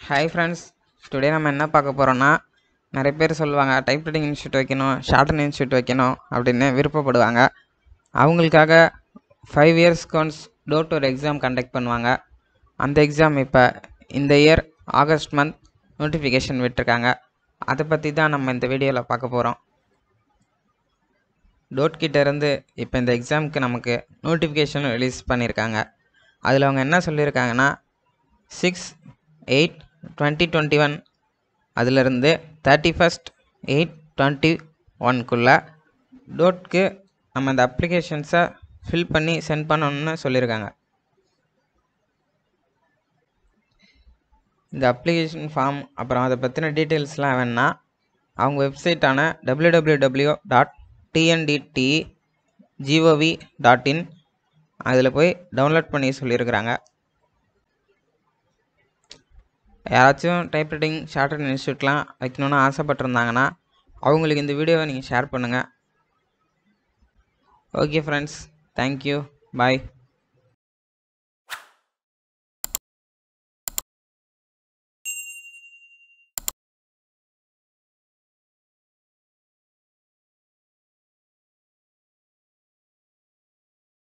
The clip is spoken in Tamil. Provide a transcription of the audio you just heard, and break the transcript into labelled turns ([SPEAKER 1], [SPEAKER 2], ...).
[SPEAKER 1] ஹாய் ஃப்ரெண்ட்ஸ், டுடே நம்ம என்ன பார்க்க போகிறோன்னா, நிறைய பேர் சொல்லுவாங்க டைப்ரைட்டிங் இன்ஸ்டியூட் வைக்கணும், ஷார்ட்டன் இன்ஸ்டியூட் வைக்கணும் அப்படின்னு விருப்பப்படுவாங்க. அவங்களுக்காக 5 இயர்ஸ்க்கு once door to exam conduct பண்ணுவாங்க. அந்த எக்ஸாம் இப்போ இந்த இயர் ஆகஸ்ட் மந்த் நோட்டிஃபிகேஷன் விட்டுருக்காங்க. அதை பற்றி தான் நம்ம இந்த வீடியோவில் பார்க்க போகிறோம். டோட் கிட்டேருந்து இப்போ இந்த எக்ஸாமுக்கு நமக்கு நோட்டிஃபிகேஷன் ரிலீஸ் பண்ணியிருக்காங்க. அதில் அவங்க என்ன சொல்லியிருக்காங்கன்னா 6/8/2021 அதிலிருந்து 31/8/2021 டோட்க்கு நம்ம இந்த அப்ளிகேஷன்ஸை ஃபில் பண்ணி சென்ட் பண்ணணும்னு சொல்லியிருக்காங்க. இந்த அப்ளிகேஷன் ஃபார்ம் அப்புறம் அதை பற்றின டீட்டெயில்ஸ்லாம் வேணுன்னா அவங்க வெப்சைட்டான www.tndt.gov.in அதில் போய் டவுன்லோட் பண்ணி சொல்லியிருக்கிறாங்க. யாராச்சும் டைப்ரைட்டிங் ஷார்ட்டன் இன்ஸ்டியூட்லாம் வைக்கணுன்னு ஆசைப்பட்டிருந்தாங்கன்னா அவங்களுக்கு இந்த வீடியோவை நீங்கள் ஷேர் பண்ணுங்கள். ஓகே ஃப்ரெண்ட்ஸ், தேங்க்யூ, பாய்.